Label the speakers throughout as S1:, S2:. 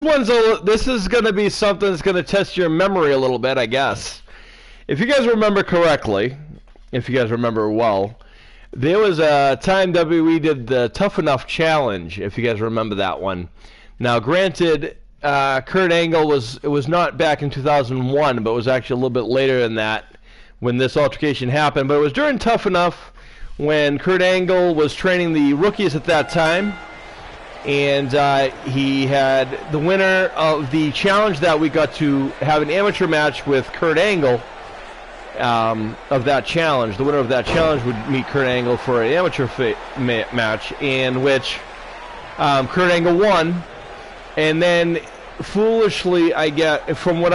S1: This is going to be something that's going to test your memory a little bit, I guess. If you guys remember correctly, if you guys remember well, there was a time WWE did the Tough Enough Challenge, if you guys remember that one. Now, granted, Kurt Angle was not back in 2001, but it was actually a little bit later than that when this altercation happened. But it was during Tough Enough when Kurt Angle was training the rookies at that time. And he had the winner of the challenge that we got to have an amateur match with Kurt Angle of that challenge. The winner of that challenge would meet Kurt Angle for an amateur match, in which Kurt Angle won. And then, foolishly, I get from what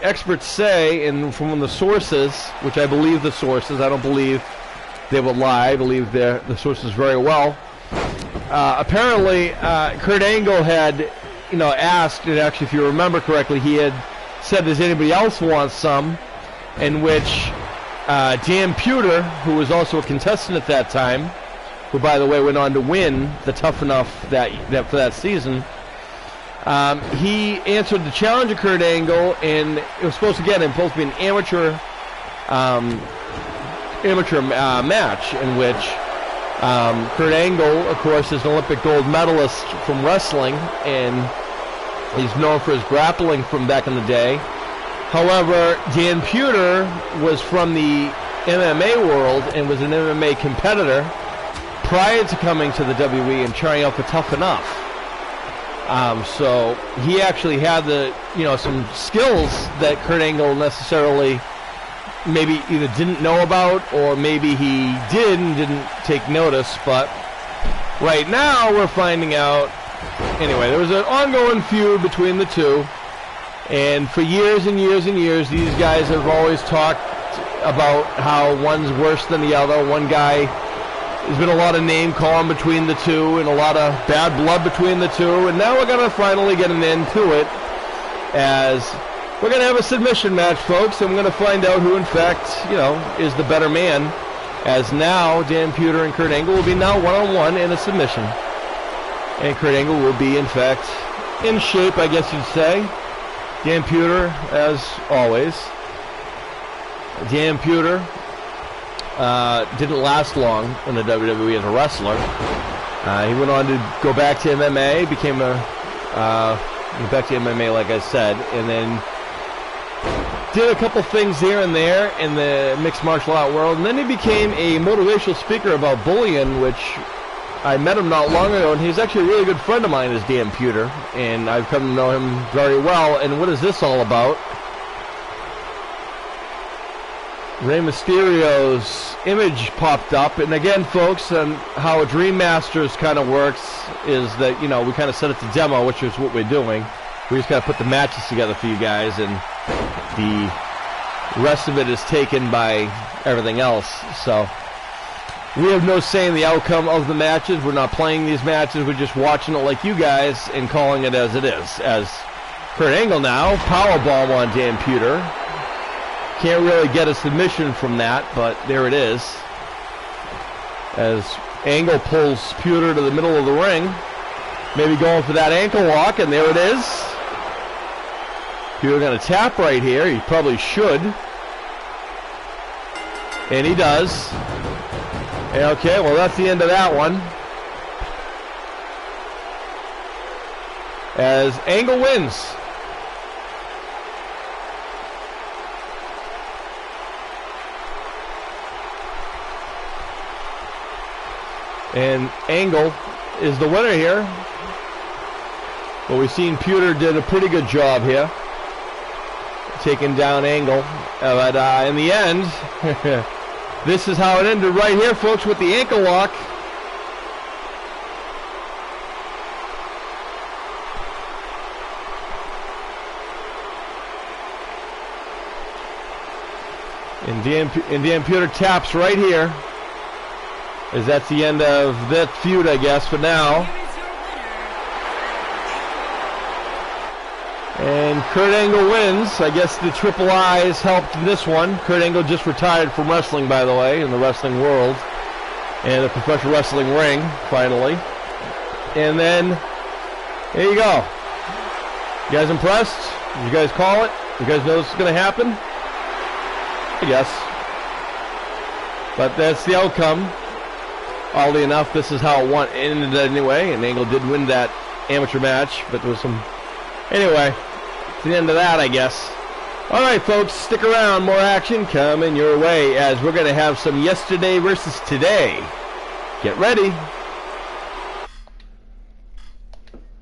S1: experts say and from the sources, which I believe the sources. I don't believe they will lie. I believe the sources very well. Apparently, Kurt Angle had, asked, and actually, if you remember correctly, he had said, "Does anybody else want some?" In which Dan Puder, who was also a contestant at that time, who, by the way, went on to win the Tough Enough for that season, he answered the challenge of Kurt Angle, and it was supposed to be an amateur match in which. Kurt Angle, of course, is an Olympic gold medalist from wrestling, and he's known for his grappling from back in the day. However, Dan Puder was from the MMA world and was an MMA competitor prior to coming to the WWE and trying out for Tough Enough. So he actually had some skills that Kurt Angle necessarily maybe either didn't know about, or maybe he did and didn't take notice. But right now we're finding out. Anyway, there was an ongoing feud between the two, and for years and years and years, these guys have always talked about how one's worse than the other. One guy, there's been a lot of name calling between the two and a lot of bad blood between the two, and now we're going to finally get an end to it, as we're going to have a submission match, folks, and we're going to find out who, in fact, is the better man, as now Dan Puder and Kurt Angle will be now one-on-one in a submission. And Kurt Angle will be, in fact, in shape, I guess you'd say. Dan Puder, as always. Dan Puder didn't last long in the WWE as a wrestler. He went on to go back to MMA, back to MMA, like I said, and then did a couple things here and there in the mixed martial art world, and then he became a motivational speaker about bullying, which I met him not long ago, and he's actually a really good friend of mine, is Dan Puder, and I've come to know him very well. And what is this all about? Rey Mysterio's image popped up, and again, folks, and how Dream Masters kind of works is that, we kind of set it to demo, which is what we're doing. We just got to put the matches together for you guys, and the rest of it is taken by everything else. So we have no say in the outcome of the matches. We're not playing these matches. We're just watching it like you guys and calling it as it is. As Kurt Angle now, powerbomb on Dan Puder. Can't really get a submission from that, but there it is. As Angle pulls Puder to the middle of the ring, maybe going for that ankle lock, and there it is. Puder going to tap right here. He probably should. And he does. Okay, well, that's the end of that one. As Angle wins. And Angle is the winner here. But we've seen Puder did a pretty good job here, taking down Angle. But in the end, this is how it ended right here, folks, with the ankle lock. And Dan Puder taps right here, as that's the end of that feud, I guess, for now. And Kurt Angle wins. I guess the Triple I's helped in this one. Kurt Angle just retired from wrestling, by the way, in the wrestling world. And the professional wrestling ring, finally. And then, there you go. You guys impressed? Did you guys call it? You guys know this is going to happen? I guess. But that's the outcome. Oddly enough, this is how it ended anyway, and Angle did win that amateur match, but there was some... Anyway, it's the end of that, I guess. Alright, folks, stick around. More action coming your way as we're going to have some yesterday versus today. Get ready.